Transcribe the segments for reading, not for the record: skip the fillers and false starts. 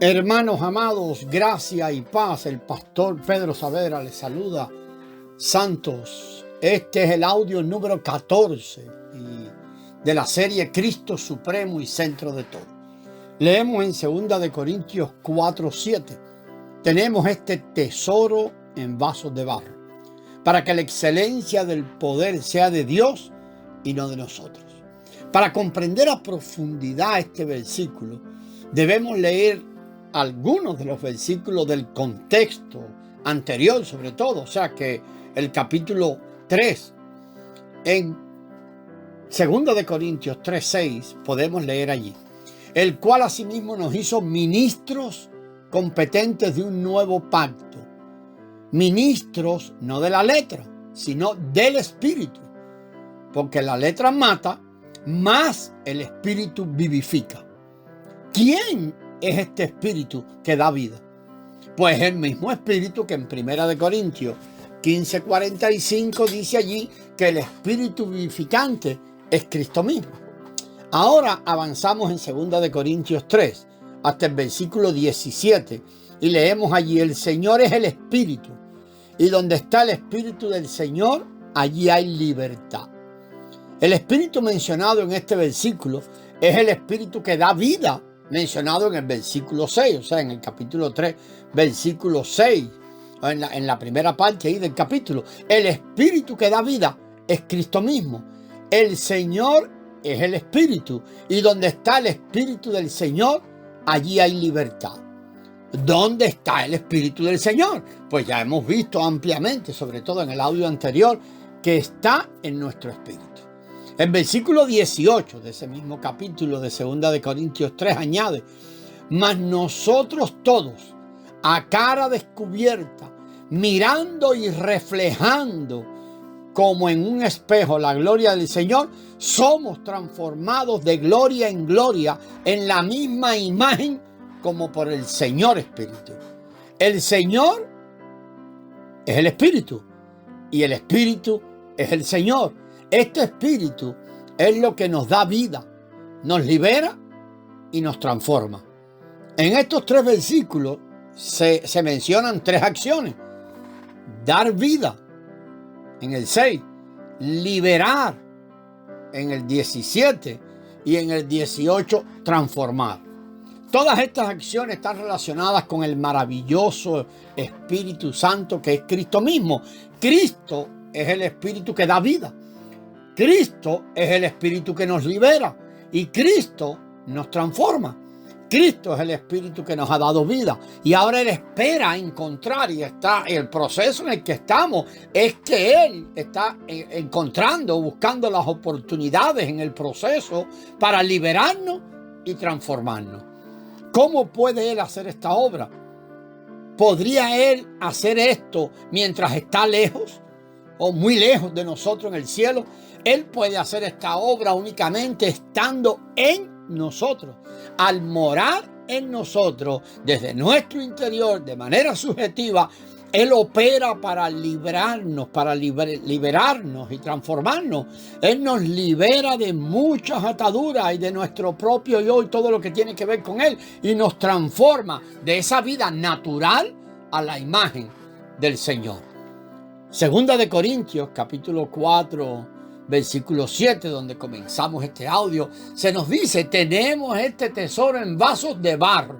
Hermanos amados, gracia y paz. El pastor Pedro Saavedra les saluda. Santos, este es el audio número 14 de la serie Cristo Supremo y Centro de Todo. Leemos en 2 de Corintios 4:7. Tenemos este tesoro en vasos de barro, para que la excelencia del poder sea de Dios y no de nosotros. Para comprender a profundidad este versículo, debemos leer algunos de los versículos del contexto anterior, sobre todo, o sea que el capítulo 3. En 2 de Corintios 3:6 podemos leer allí: el cual asimismo nos hizo ministros competentes de un nuevo pacto. Ministros no de la letra, sino del Espíritu, porque la letra mata, mas el Espíritu vivifica. ¿Quién es este Espíritu que da vida? Pues el mismo Espíritu que en 1 de Corintios 15:45 dice allí que el Espíritu vivificante es Cristo mismo. Ahora avanzamos en 2 de Corintios 3 hasta el versículo 17 y leemos allí: el Señor es el Espíritu, y donde está el Espíritu del Señor, allí hay libertad. El Espíritu mencionado en este versículo es el Espíritu que da vida, mencionado en el versículo 6, o sea, en el capítulo 3, versículo 6, en la primera parte ahí del capítulo. El Espíritu que da vida es Cristo mismo. El Señor es el Espíritu, y donde está el Espíritu del Señor, allí hay libertad. ¿Dónde está el Espíritu del Señor? Pues ya hemos visto ampliamente, sobre todo en el audio anterior, que está en nuestro espíritu. El versículo 18 de ese mismo capítulo de 2 de Corintios 3 añade: mas nosotros todos, a cara descubierta, mirando y reflejando como en un espejo la gloria del Señor, somos transformados de gloria en gloria en la misma imagen como por el Señor Espíritu. El Señor es el Espíritu y el Espíritu es el Señor. Este Espíritu es lo que nos da vida, nos libera y nos transforma. En estos 3 versículos se mencionan 3 acciones: dar vida en el 6, liberar en el 17 y en el 18 transformar. Todas estas acciones están relacionadas con el maravilloso Espíritu Santo que es Cristo mismo. Cristo es el Espíritu que da vida. Cristo es el Espíritu que nos libera y Cristo nos transforma. Cristo es el Espíritu que nos ha dado vida, y ahora Él espera encontrar, y está el proceso en el que estamos es que Él está encontrando, buscando las oportunidades en el proceso para liberarnos y transformarnos. ¿Cómo puede Él hacer esta obra? ¿Podría Él hacer esto mientras está lejos o muy lejos de nosotros en el cielo? Él puede hacer esta obra únicamente estando en nosotros. Al morar en nosotros, desde nuestro interior, de manera subjetiva, Él opera para librarnos, para liberarnos y transformarnos. Él nos libera de muchas ataduras y de nuestro propio yo y todo lo que tiene que ver con Él, y nos transforma de esa vida natural a la imagen del Señor. 2 de Corintios, capítulo 4, versículo 7, donde comenzamos este audio, se nos dice: tenemos este tesoro en vasos de barro.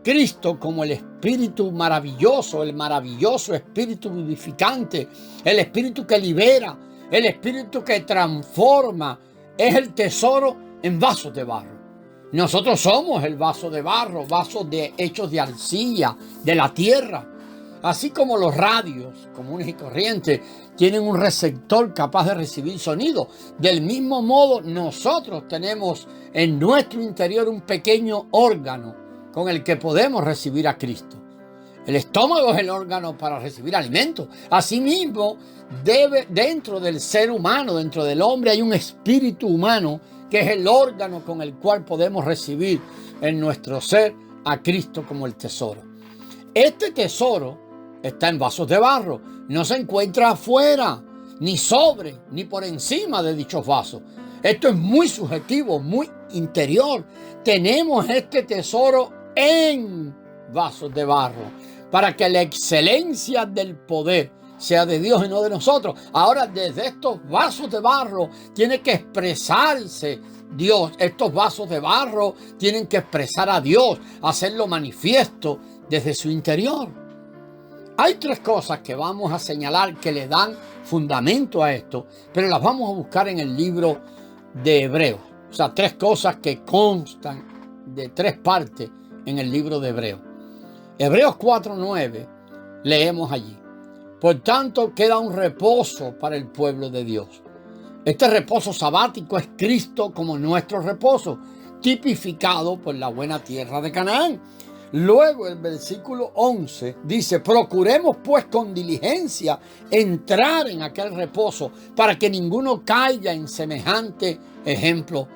Cristo como el Espíritu maravilloso, el maravilloso Espíritu vivificante, el Espíritu que libera, el Espíritu que transforma, es el tesoro en vasos de barro. Nosotros somos el vaso de barro, vasos hechos de arcilla, de la tierra. Así como los radios comunes y corrientes tienen un receptor capaz de recibir sonido, del mismo modo nosotros tenemos en nuestro interior un pequeño órgano con el que podemos recibir a Cristo. El estómago es el órgano para recibir alimento. Asimismo, dentro del ser humano, dentro del hombre, hay un espíritu humano que es el órgano con el cual podemos recibir en nuestro ser a Cristo como el tesoro. Este tesoro está en vasos de barro, no se encuentra afuera, ni sobre, ni por encima de dichos vasos. Esto es muy subjetivo, muy interior. Tenemos este tesoro en vasos de barro, para que la excelencia del poder sea de Dios y no de nosotros. Ahora, desde estos vasos de barro tiene que expresarse Dios. Estos vasos de barro tienen que expresar a Dios, hacerlo manifiesto desde su interior. Hay tres cosas que vamos a señalar que le dan fundamento a esto, pero las vamos a buscar en el libro de Hebreos. O sea, tres cosas que constan de tres partes en el libro de Hebreos. Hebreos 4:9, leemos allí: por tanto, queda un reposo para el pueblo de Dios. Este reposo sabático es Cristo como nuestro reposo, tipificado por la buena tierra de Canaán. Luego el versículo 11 dice: procuremos pues con diligencia entrar en aquel reposo, para que ninguno caiga en semejante ejemplo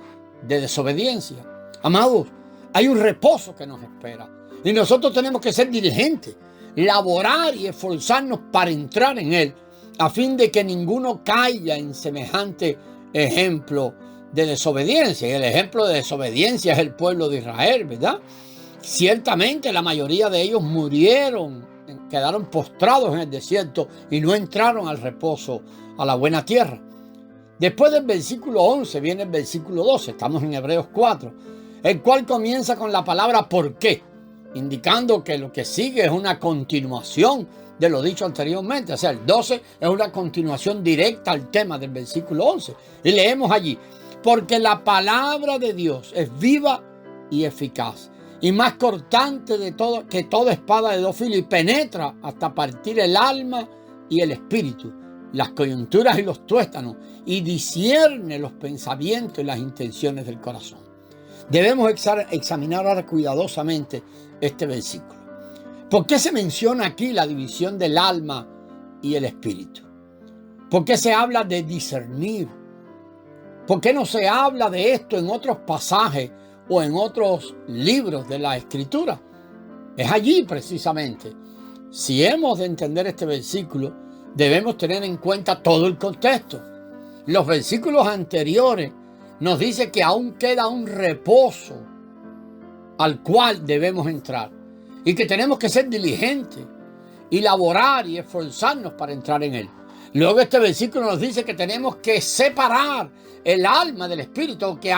de desobediencia. Amados, hay un reposo que nos espera y nosotros tenemos que ser diligentes, laborar y esforzarnos para entrar en él, a fin de que ninguno caiga en semejante ejemplo de desobediencia. Y el ejemplo de desobediencia es el pueblo de Israel, ¿verdad? Ciertamente la mayoría de ellos murieron, quedaron postrados en el desierto y no entraron al reposo, a la buena tierra. Después del versículo 11 viene el versículo 12, estamos en Hebreos 4, el cual comienza con la palabra ¿por qué?, indicando que lo que sigue es una continuación de lo dicho anteriormente. O sea, el 12 es una continuación directa al tema del versículo 11. Y leemos allí: porque la palabra de Dios es viva y eficaz, y más cortante que toda espada de dos filos, y penetra hasta partir el alma y el espíritu, las coyunturas y los tuétanos, y discierne los pensamientos y las intenciones del corazón. Debemos examinar ahora cuidadosamente este versículo. ¿Por qué se menciona aquí la división del alma y el espíritu? ¿Por qué se habla de discernir? ¿Por qué no se habla de esto en otros pasajes o en otros libros de la Escritura? Es allí precisamente. Si hemos de entender este versículo, debemos tener en cuenta todo el contexto. Los versículos anteriores nos dicen que aún queda un reposo al cual debemos entrar y que tenemos que ser diligentes y laborar y esforzarnos para entrar en él. Luego este versículo nos dice que tenemos que separar el alma del espíritu, que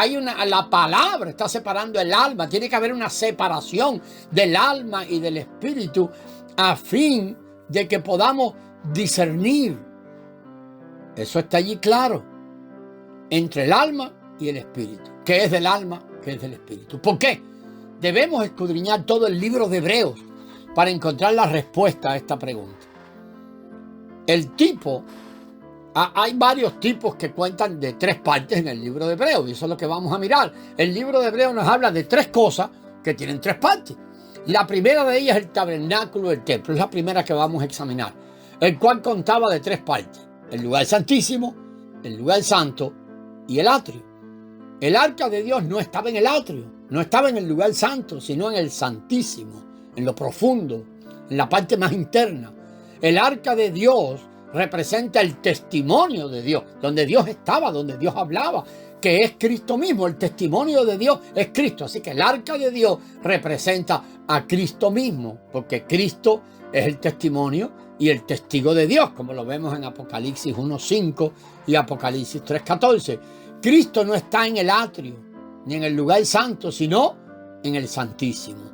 la palabra está separando el alma. Tiene que haber una separación del alma y del espíritu a fin de que podamos discernir. Eso está allí claro, entre el alma y el espíritu. ¿Qué es del alma? ¿Qué es del espíritu? ¿Por qué? Debemos escudriñar todo el libro de Hebreos para encontrar la respuesta a esta pregunta. Hay varios tipos que cuentan de tres partes en el libro de Hebreos, y eso es lo que vamos a mirar. El libro de Hebreos nos habla de tres cosas que tienen tres partes. La primera de ellas es el tabernáculo del templo, es la primera que vamos a examinar, el cual contaba de tres partes: el lugar santísimo, el lugar santo y el atrio. El arca de Dios no estaba en el atrio, no estaba en el lugar santo, sino en el santísimo, en lo profundo, en la parte más interna. El arca de Dios representa el testimonio de Dios, donde Dios estaba, donde Dios hablaba, que es Cristo mismo. El testimonio de Dios es Cristo. Así que el arca de Dios representa a Cristo mismo, porque Cristo es el testimonio y el testigo de Dios, como lo vemos en Apocalipsis 1:5 y Apocalipsis 3:14. Cristo no está en el atrio, ni en el lugar santo, sino en el santísimo.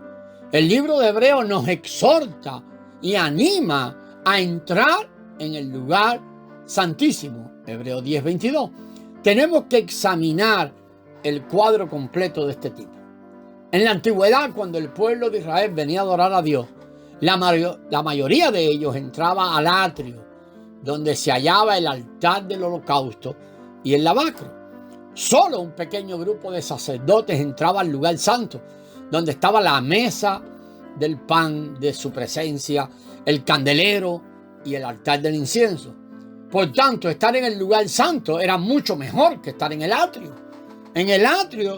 El libro de Hebreos nos exhorta y anima a entrar en el lugar santísimo. Hebreos 10:22. Tenemos que examinar el cuadro completo de este tipo. En la antigüedad, cuando el pueblo de Israel venía a adorar a Dios, la mayoría de ellos entraba al atrio, donde se hallaba el altar del holocausto y el lavacro. Solo un pequeño grupo de sacerdotes entraba al lugar santo, donde estaba la mesa del pan de su presencia, el candelero y el altar del incienso. Por tanto, estar en el lugar santo era mucho mejor que estar en el atrio. En el atrio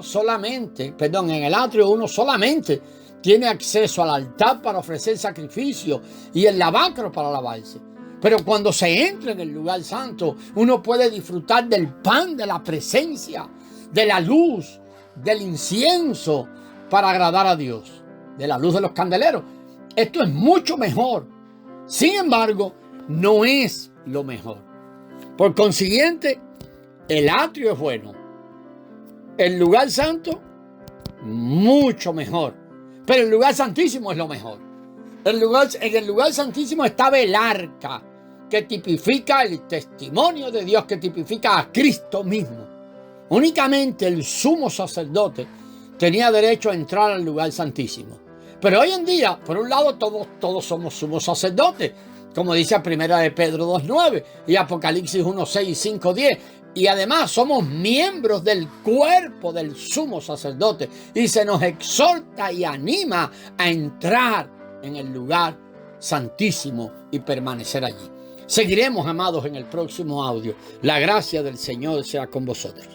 uno solamente tiene acceso al altar para ofrecer sacrificio y el lavacro para lavarse. Pero cuando se entra en el lugar santo, uno puede disfrutar del pan de la presencia, de la luz, del incienso, para agradar a Dios. de la luz de los candeleros. Esto es mucho mejor. Sin embargo, no es lo mejor. Por consiguiente, el atrio es bueno. El lugar santo, mucho mejor. Pero el lugar santísimo es lo mejor. En el lugar santísimo estaba el arca, que tipifica el testimonio de Dios, que tipifica a Cristo mismo. Únicamente el sumo sacerdote tenía derecho a entrar al lugar santísimo. Pero hoy en día, por un lado, todos somos sumos sacerdotes, como dice 1 de Pedro 2:9 y Apocalipsis 1:6 y 5:10. Y además somos miembros del cuerpo del sumo sacerdote y se nos exhorta y anima a entrar en el lugar santísimo y permanecer allí. Seguiremos, amados, en el próximo audio. La gracia del Señor sea con vosotros.